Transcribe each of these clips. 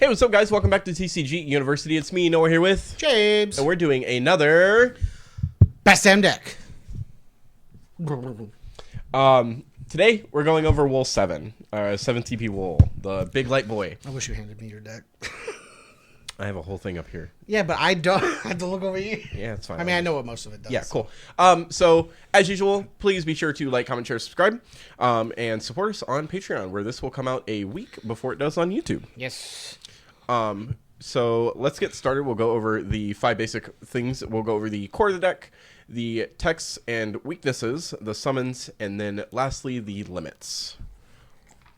Hey, what's up, guys? Welcome back to TCG University. It's me, Noah, here with James. and we're doing another Best M deck. Today we're going over Wool 7, 7 TP Wool, the big light boy. I wish you handed me your deck. I have a whole thing up here. Yeah, but I don't have to look over you. Yeah, it's fine. I mean, I know what most of it does. Yeah, cool. So as usual, please be sure to like, comment, share, subscribe, and support us on Patreon, where this will come out a week before it does on YouTube. Yes. So let's get started. We'll go over the 5 basic things. We'll go over the core of the deck, the techs and weaknesses, the summons, and then lastly, the limits.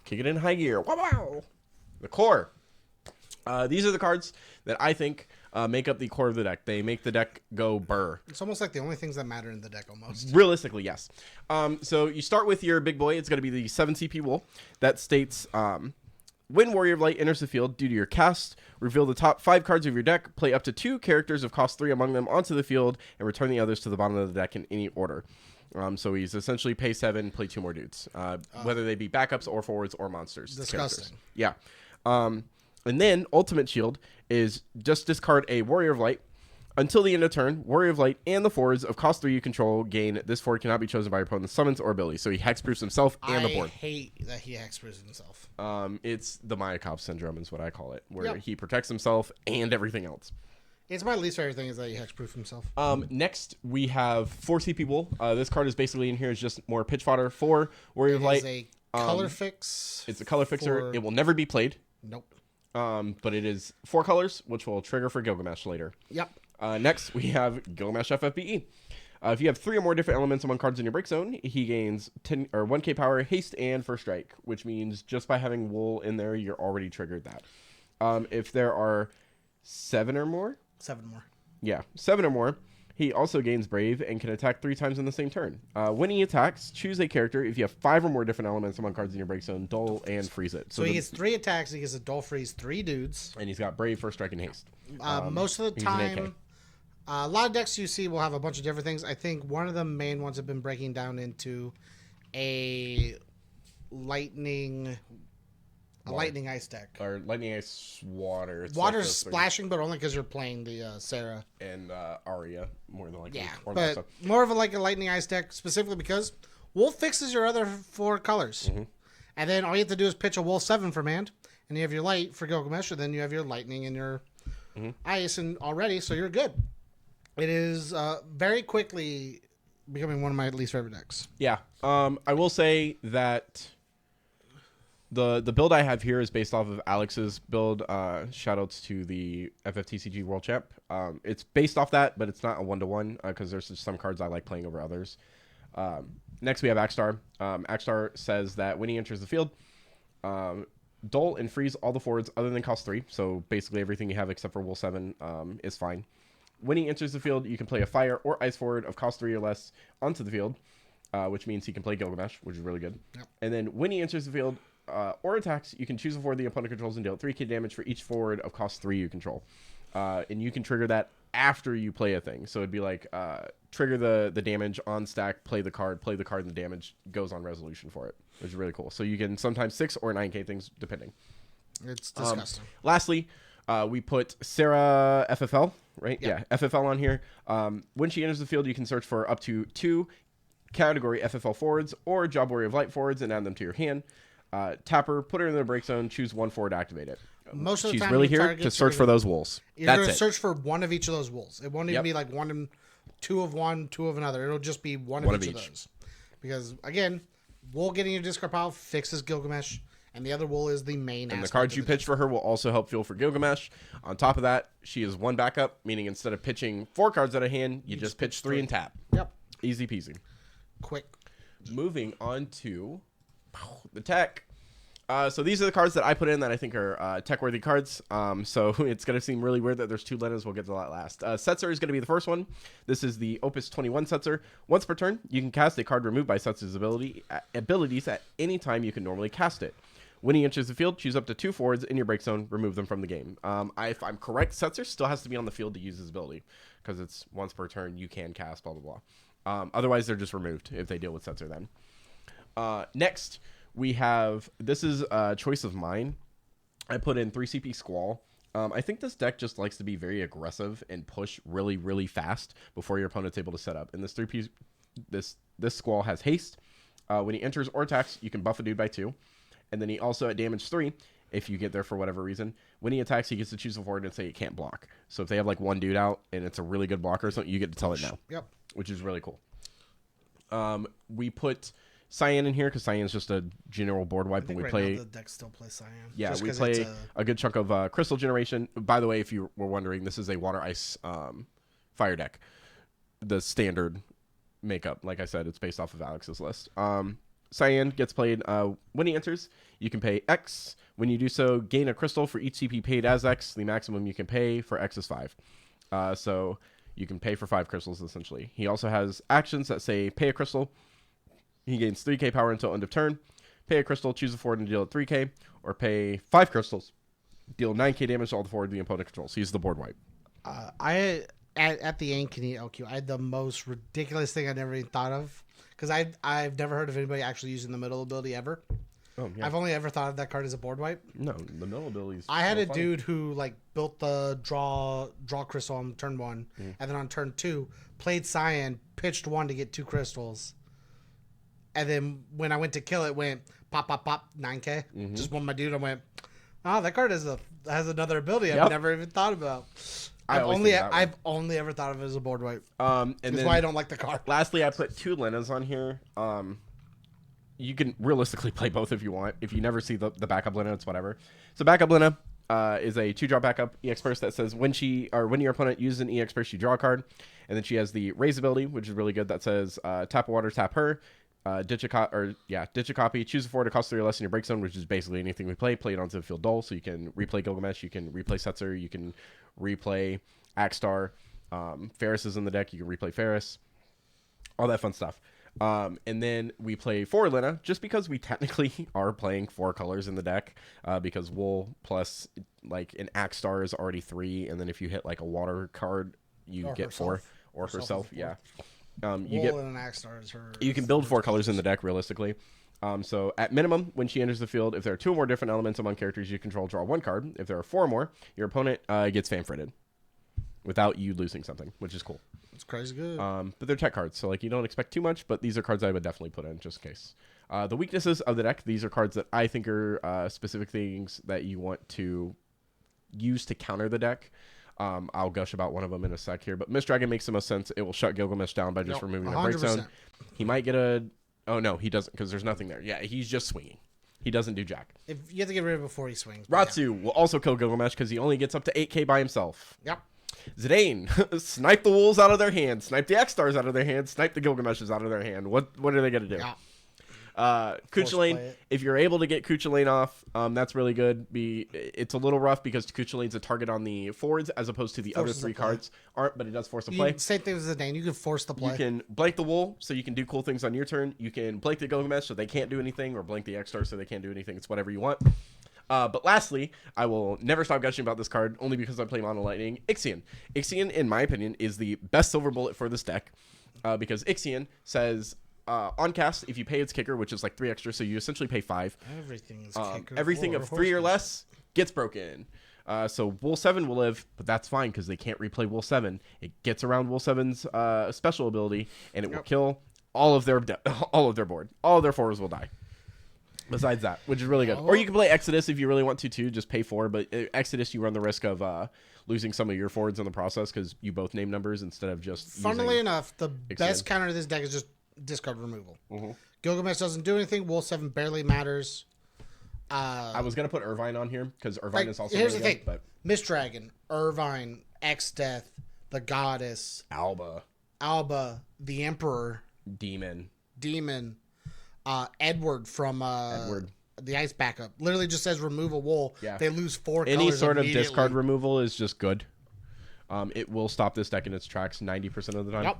Kick it in high gear. Wow, wow. The core. These are the cards that I think make up the core of the deck. They make the deck go burr. It's almost like the only things that matter in the deck almost. Realistically, yes. So you start with your big boy. It's going to be the 7 CP Wool. That states, when Warrior of Light enters the field due to your cast, reveal the top 5 cards of your deck, play up to 2 characters of cost 3 among them onto the field, and return the others to the bottom of the deck in any order. So he's essentially pay 7, play 2 more dudes, whether they be backups or forwards or monsters. Disgusting. Yeah. And then Ultimate Shield is just discard a Warrior of Light. Until the end of turn, Warrior of Light and the forwards of cost 3 you control gain. This forward cannot be chosen by your opponent's summons or abilities. So he hexproofs himself and the board. I hate that he hexproofs himself. It's the Mayakov syndrome is what I call it, where Yep. he protects himself and everything else. It's my least favorite thing is that he hexproof himself. Next, we have 4 CP Wool. This card is basically in here is just more pitch fodder for Warrior of Light. It's a color fix. It's a color fixer. It will never be played. Nope. But it is 4 colors, which will trigger for Gilgamesh later. Yep. Next, we have Gilgamesh FFBE. If you have 3 or more different elements among cards in your break zone, he gains 10 or 1k power, haste, and first strike, which means just by having Wool in there, you're already triggered that. If there are 7 or more, 7 more. yeah, 7 or more, he also gains Brave and can attack 3 times in the same turn. When he attacks, choose a character. If you have 5 or more different elements among cards in your break zone, dull and freeze it. So he gets 3 attacks. He gets a dull freeze, 3 dudes. And he's got Brave, first strike, and haste. Most of the he's an AK. time, a lot of decks you see will have a bunch of different things. I think one of the main ones have been breaking down into a lightning ice deck. Or lightning, ice, water. It's Water's like those 3. splashing, but only because you're playing the Sarah. And Arya, more than likely. Yeah, Or but Nessa. more of a lightning ice deck specifically because Wolf fixes your other 4 colors. Mm-hmm. And then all you have to do is pitch a Wolf 7 from hand, and you have your light for Gilgamesh, and then you have your lightning and your ice and already, so you're good. It is very quickly becoming one of my least favorite decks. Yeah. I will say that the build I have here is based off of Alex's build. Shoutouts to the FFTCG World Champ. It's based off that, but it's not a 1-to-1 because there's just some cards I like playing over others. Next, we have Axstar. Axstar says that when he enters the field, dull and freeze all the forwards other than cost 3. So basically everything you have except for Wool 7 is fine. When he enters the field, you can play a fire or ice forward of cost 3 or less onto the field, which means he can play Gilgamesh, which is really good. Yep. And then when he enters the field or attacks, you can choose a forward the opponent controls and deal 3k damage for each forward of cost 3 you control. And you can trigger that after you play a thing. So it'd be like trigger the damage on stack, play the card, and the damage goes on resolution for it, which is really cool. So you can sometimes 6 or 9k things depending. It's disgusting. Lastly, we put Sarah FFL, right? Yep. Yeah, FFL on here. When she enters the field, you can search for up to 2 category FFL forwards or Job Warrior of Light forwards and add them to your hand. Tap her, put her in the break zone, choose 1 forward, activate it. Most of the She's time really your here targets to are search gonna- for those wolves. You're That's going to it. search for one of each of those Wolves. It won't even be like 2 of one, 2 of another. It'll just be one of each of those. Because, again, Wool getting your discard pile fixes Gilgamesh, and the other Wool is the main And the aspect cards of you the pitch deck. for her will also help fuel for Gilgamesh. On top of that, she is 1 backup, meaning instead of pitching 4 cards out of hand, you just pitch 3 and tap. Yep. Easy peasy. Quick. Moving on to the tech. So these are the cards that I put in that I think are tech-worthy cards. So it's going to seem really weird that there's 2 letters. We'll get to that last. Setzer is going to be the first one. This is the Opus 21 Setzer. Once per turn, you can cast a card removed by Setzer's abilities at any time you can normally cast it. When he enters the field, choose up to 2 forwards in your break zone, remove them from the game. If I'm correct, Setzer still has to be on the field to use his ability because it's once per turn you can cast, blah, blah, blah. Otherwise, they're just removed if they deal with Setzer then. Next, we have, this is a choice of mine. I put in 3 CP Squall. I think this deck just likes to be very aggressive and push really, really fast before your opponent's able to set up. And this 3P, this Squall has haste. When he enters or attacks, you can buff a dude by 2. And then he also, at damage 3, if you get there for whatever reason, when he attacks, he gets to choose a forward and say it can't block. So if they have like one dude out and it's a really good blocker or something, you get to tell it no. Yep. Which is really cool. We put Cyan in here because Cyan's just a general board wipe, and we play. Now the deck still plays Cyan. Yeah, we play a good chunk of Crystal Generation. By the way, if you were wondering, this is a Water Ice Fire deck, the standard makeup. Like I said, it's based off of Alex's list. Cyan gets played when he enters. You can pay X. When you do so, gain a crystal for each CP paid as X. The maximum you can pay for X is 5. So you can pay for 5 crystals essentially. He also has actions that say pay a crystal. He gains 3k power until end of turn. Pay a crystal, choose a forward and deal it 3k, or pay 5 crystals, deal 9k damage to all the forward the opponent controls. He's the board wipe. At the Ankeny LQ, I had the most ridiculous thing I never even thought of, because I've never heard of anybody actually using the middle ability ever. Oh, yeah. I've only ever thought of that card as a board wipe. No, the middle ability is I had a dude who like built the draw crystal on turn 1, and then on turn 2 played Cyan, pitched 1 to get 2 crystals, and then when I went to kill it, went pop 9k. Just won my dude. I went, oh, that card has another ability I've never even thought about. I've only ever thought of it as a board wipe. And that's then, why I don't like the card. Lastly, I put 2 Lenas on here. You can realistically play both if you want. If you never see the backup Lena, it's whatever. So backup Lena is a 2-drop backup EX burst that says when your opponent uses an EX burst, you draw a card. And then she has the raise ability, which is really good. That says tap a water, tap her. Ditch a copy, choose a forward to cost 3 or less in your break zone, which is basically anything we play it onto the field dull. So you can replay Gilgamesh, you can replay Setzer, you can replay Axstar. Ferris is in the deck, you can replay Ferris. All that fun stuff. And then we play 4 Lena, just because we technically are playing 4 colors in the deck, because Wool plus like an Axstar is already 3, and then if you hit like a water card, you get 4. Or herself, yeah. You get an Axstar is her. You can build 4 colors in the deck realistically. So at minimum, when she enters the field, if there are 2 or more different elements among characters you control, draw 1 card. If there are 4 or more, your opponent gets fanfritted without you losing something, which is cool. It's crazy good. But they're tech cards, so like you don't expect too much, but these are cards I would definitely put in just in case. The weaknesses of the deck, these are cards that I think are specific things that you want to use to counter the deck. I'll gush about one of them in a sec here, but Mist Dragon makes the most sense. It will shut Gilgamesh down by just removing the break zone. He might get a... Oh, no, he doesn't, because there's nothing there. Yeah, he's just swinging. He doesn't do jack. If you have to get rid of it before he swings. Ratsu will also kill Gilgamesh because he only gets up to 8k by himself. Yep. Zidane, snipe the Wolves out of their hand, snipe the X-Stars out of their hand, snipe the Gilgameshes out of their hand. What are they going to do? Yeah. Kuchelane, if you're able to get Kuchelane off, that's really good. It's a little rough because Kuchelane's a target on the forwards as opposed to the other 3 cards aren't, but it does force a play. Same thing as Zidane. You can force the play. You can blank the Wool so you can do cool things on your turn. You can blank the Gilgamesh so they can't do anything, or blank the X-Star so they can't do anything. It's whatever you want. But lastly, I will never stop gushing about this card only because I play Mono Lightning. Ixion. Ixion, in my opinion, is the best silver bullet for this deck because Ixion says... on cast, if you pay its kicker, which is like 3 extra, so you essentially pay 5. Everything of 3 or less gets broken. So Wool 7 will live, but that's fine because they can't replay Wool 7. It gets around Wool 7's special ability, and it will kill all of their board. All of their forwards will die. Besides that, which is really good. Or you can play Exodus if you really want to too. Just pay 4, but Exodus you run the risk of losing some of your forwards in the process because you both name numbers instead of just. Funnily enough, the best counter to this deck is just discard removal. Gilgamesh doesn't do anything. Wool 7 barely matters. I was gonna put Irvine on here because Irvine is also. Here's really the thing: good, but Mist Dragon, Irvine, X Death, the Goddess, Alba, the Emperor, Demon, Edward from the Ice Backup. Literally just says remove a Wool. Yeah. They lose 4 Any colors sort of immediately. discard removal is just good. It will stop this deck in its tracks 90% of the time. Yep.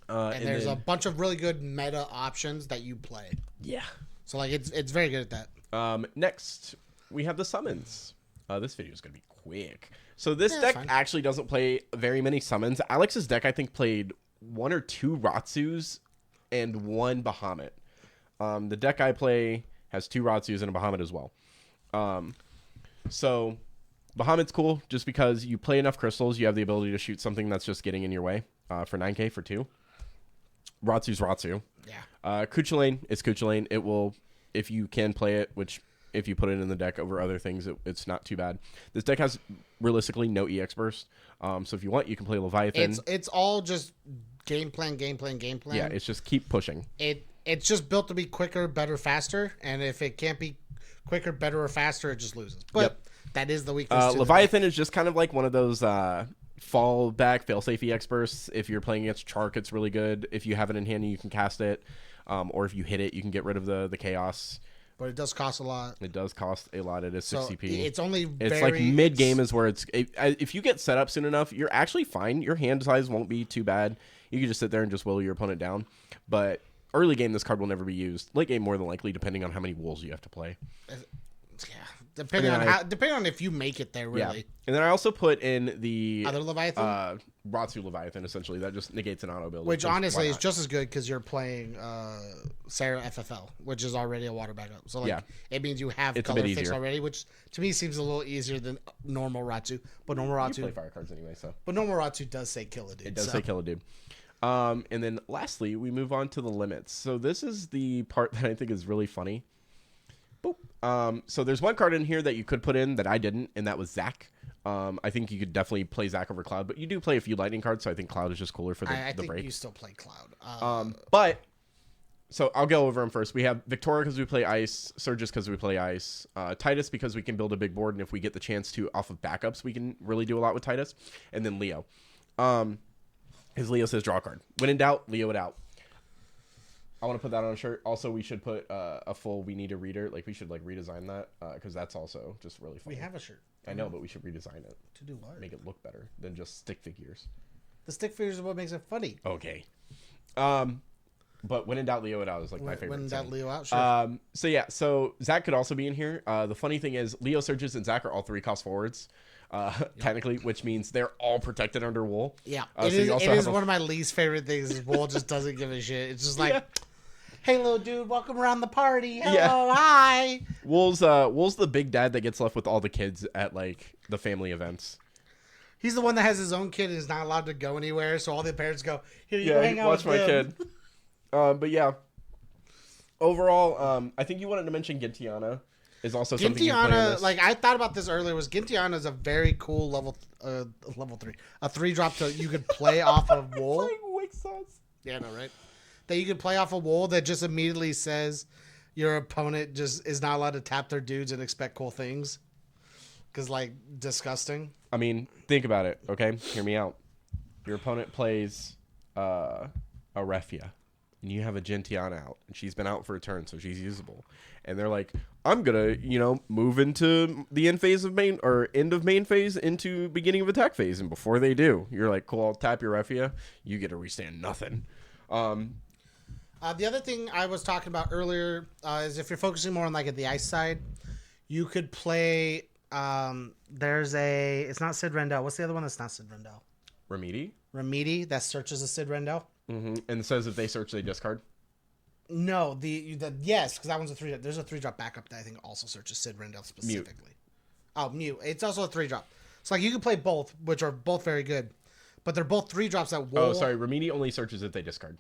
And there's a bunch of really good meta options that you play. Yeah. So like it's very good at that. Next, we have the summons. This video is going to be quick. So this deck actually doesn't play very many summons. Alex's deck, I think, played 1 or 2 Ratsus and 1 Bahamut. The deck I play has 2 Ratsus and a Bahamut as well. So Bahamut's cool just because you play enough crystals, you have the ability to shoot something that's just getting in your way for 9k for 2. Ratsu's Ratsu. Yeah. Kuchulain is Kuchulain. It will, if you can play it, which if you put it in the deck over other things, it's not too bad. This deck has realistically no EX burst. So if you want, you can play Leviathan. It's all just game plan. Yeah, it's just keep pushing. It's just built to be quicker, better, faster. And if it can't be quicker, better, or faster, it just loses. But that is the weakness. Leviathan is just kind of like one of those fallback, fail-safe EX bursts. If you're playing against Chark, it's really good. If you have it in hand, you can cast it. Or if you hit it, you can get rid of the chaos. But it does cost a lot. It does cost a lot. It is 6 CP. It's only it's like mid-game is where if you get set up soon enough, you're actually fine. Your hand size won't be too bad. You can just sit there and just will your opponent down. But early game, this card will never be used. Late game, more than likely, depending on how many wolves you have to play. Yeah, depending on if you make it there, really. Yeah. And then I also put in the other Leviathan, Ratsu Leviathan. Essentially, that just negates an auto build. Which honestly is just as good because you're playing Sarah FFL, which is already a water backup. So it means you have color fix already, which to me seems a little easier than normal Ratsu. But normal Ratsu, you play fire cards anyway, so. But normal Ratsu does say kill a dude. It does say kill a dude. And then lastly, we move on to the limits. So this is the part that I think is really funny. Boop. So there's one card in here that you could put in that I didn't, and that was Zac. I think you could definitely play Zac over Cloud, but you do play a few Lightning cards, so I think Cloud is just cooler for the I think break. you still play Cloud. But so I'll go over them first. We have Victoria because we play Ice, Surges because we play Ice, Titus because we can build a big board, and if we get the chance to off of backups, we can really do a lot with Titus, and then Leo. His Leo says draw a card. When in doubt, Leo it out. I want to put that on a shirt. Also, we should put a full "We Need a Reader." Like we should redesign that because that's also just really fun. We have a shirt. I know, but we should redesign it to do what? Make it look better than just stick figures. The stick figures are what makes it funny. Okay. But when in doubt, Leo it out is my favorite. When in doubt, Leo out. Sure. So Zac could also be in here. The funny thing is, Leo, Surges, and Zac are all 3 cost forwards. Technically, which means they're all protected under W.O.L. Yeah, it is one of my least favorite things. Is W.O.L just doesn't give a shit. It's just like, hey, little dude, welcome around the party. Hello, hi. W.O.L's the big dad that gets left with all the kids at the family events. He's the one that has his own kid and is not allowed to go anywhere, so all the parents go, here, you go hang out watch with my them. kid. But yeah, overall, I think you wanted to mention Gintiana. Is also something you play in this. I thought about this earlier. Was Gintiana is a very cool level 3, a 3-drop you could play off of W.O.L. Yeah, I know, right? That you could play off of W.O.L. that just immediately says your opponent just is not allowed to tap their dudes and expect cool things. Because disgusting. I mean, think about it. Okay, hear me out. Your opponent plays a Refia. And you have a Gentiana out, and she's been out for a turn, so she's usable. And they're like, I'm gonna, move into the end of main phase into beginning of attack phase. And before they do, you're like, cool, I'll tap your Refia. You get to restand nothing. The other thing I was talking about earlier is if you're focusing more on the ice side, you could play. It's not Sid Rendell. What's the other one that's not Sid Rendell? Remedy that searches a Sid Rendell. Mm-hmm. And it says if they search, they discard. No, yes, because that one's a 3-drop. There's a 3-drop backup that I think also searches Sid Rendell specifically. Mute. It's also a 3-drop. So you can play both, which are both very good, but they're both 3-drops that W.O.L. Oh, sorry. Remedy only searches if they discard.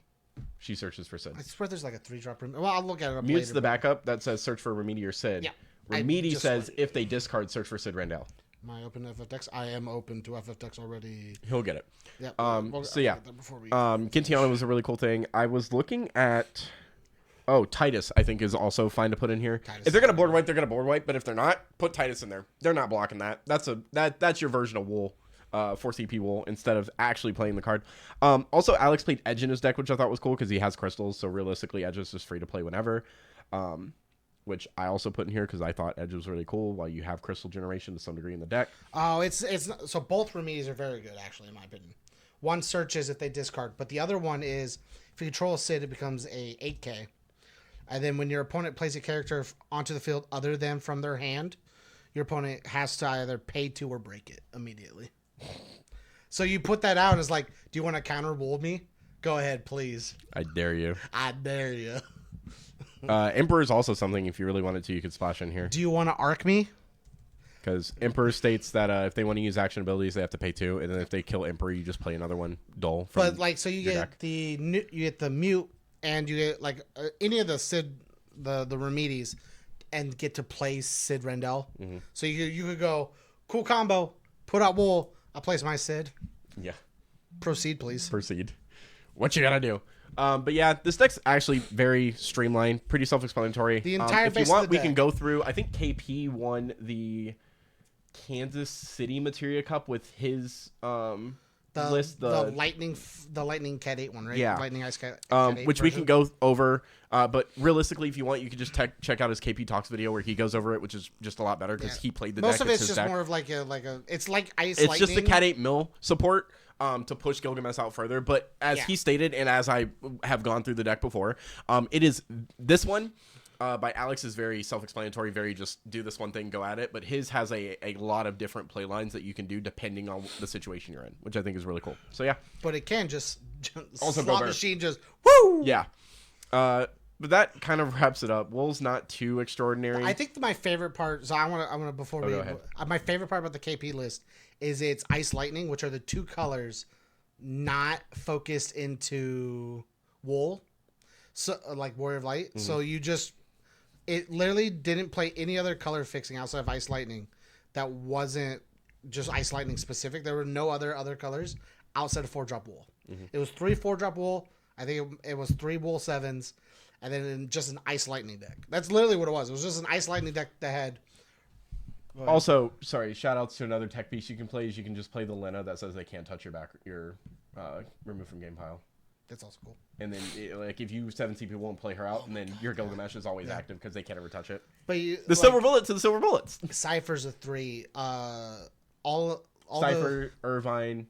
She searches for Sid. I swear there's a 3-drop. Well, I'll look at it up Mute's later. The backup that says search for Remedy or Sid. Yeah. Remedy says if they discard, search for Sid Rendell. Am I open to FFX? I am open to FFX already. He'll get it. Yeah. Gintiana was a really cool thing. I was looking at. Oh, Titus, I think, is also fine to put in here. If they're gonna board wipe, they're gonna board wipe. But if they're not, put Titus in there. They're not blocking that. That's your version of W.O.L. 4 CP W.O.L. instead of actually playing the card. Also, Alex played Edge in his deck, which I thought was cool because he has crystals. So realistically, Edge is just free to play whenever. Which I also put in here because I thought Edge was really cool while you have crystal generation to some degree in the deck. Oh, it's so both remedies are very good, actually, in my opinion. One searches if they discard, but the other one is if you control a Sid, it becomes a 8K. And then when your opponent plays a character onto the field other than from their hand, your opponent has to either pay to or break it immediately. So you put that out as do you want to counter W.O.L me? Go ahead, please. I dare you. I dare you. Emperor is also something, if you really wanted to, you could splash in here. Do you want to arc me? Because Emperor states that if they want to use action abilities, they have to pay 2, and then if they kill Emperor, you just play another one dull. But like, so you get you get the mute, and you get like any of the Sid, the Remedies, and get to play Sid Rendell. So you could go cool combo, put out Wool, I'll place my Sid. Yeah. Proceed, please. Proceed. What you gotta do? But yeah, this deck's actually very streamlined, pretty self-explanatory. The entire if you base want, of the we can deck. go through. I think KP won the Kansas City Materia Cup with his list. The lightning Cat 8 one, right? Yeah. Lightning Ice Cat 8 which we version. can go over. But realistically, if you want, you can just check out his KP Talks video where he goes over it, which is just a lot better because he played the deck. Most of it's his just deck. more of like a it's like Ice It's Lightning. just the Cat 8 mill support to push Gilgamesh out further. But as he stated, and as I have gone through the deck before, it is this one by Alex is very self-explanatory, very just do this one thing, go at it. But his has a lot of different play lines that you can do depending on the situation you're in, which I think is really cool. So yeah. But it can just Also slot go machine just woo. Yeah. But that kind of wraps it up. Wool's not too extraordinary. I think my favorite part. So I want to before we. Go ahead. My favorite part about the KP list is its Ice Lightning, which are the 2 colors not focused into Wool, so like Warrior of Light. So you just it literally didn't play any other color fixing outside of Ice Lightning that wasn't just Ice Lightning specific. There were no other colors outside of 4-drop Wool. It was 3 4-drop Wool. I think it was 3 Wool 7s. And then just an Ice Lightning deck. That's literally what it was. It was just an Ice Lightning deck that had... Also, sorry, shout outs to another tech piece you can play is you can just play the Lena that says they can't touch your remove from game pile. That's also cool. And then, like, if you 7C people won't play her out, and then your Gilgamesh is always active because they can't ever touch it. But the silver bullet to the silver bullets. Cypher's a 3. All Cypher, Irvine,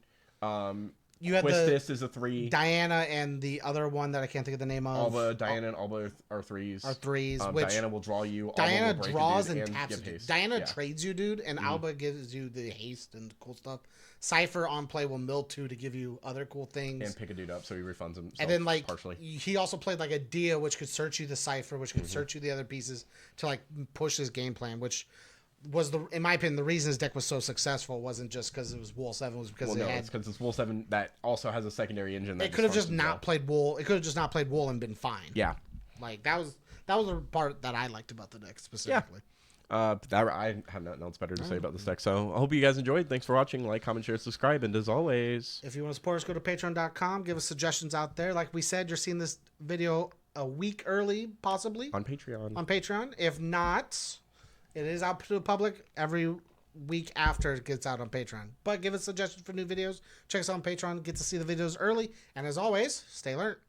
you had Twistis is a 3. Diana and the other one that I can't think of the name of. Alba, Diana, and Alba are 3s. Are 3s. Which Diana will draw you. Diana Alba will break draws a dude and taps. give haste. Diana trades you, dude, and Alba gives you the haste and cool stuff. Cypher on play will mill 2 to give you other cool things. And pick a dude up so he refunds himself. And then, like, partially. he also played like a Dia, which could search you the Cypher, which could search you the other pieces to like push his game plan, which was in my opinion, the reason his deck was so successful wasn't just because it was Wool 7, was because it's because it's Wool 7 that also has a secondary engine. That it could have just not played Wool. It could have just not played Wool and been fine. Yeah, like that was the part that I liked about the deck specifically. Yeah. I have nothing else better to say about this deck. So I hope you guys enjoyed. Thanks for watching. Like, comment, share, subscribe, and as always, if you want to support us, go to patreon.com. Give us suggestions out there. Like we said, you're seeing this video a week early, possibly on Patreon. On Patreon, if not. It is out to the public every week after it gets out on Patreon. But give us suggestions for new videos. Check us out on Patreon. Get to see the videos early. And as always, stay alert.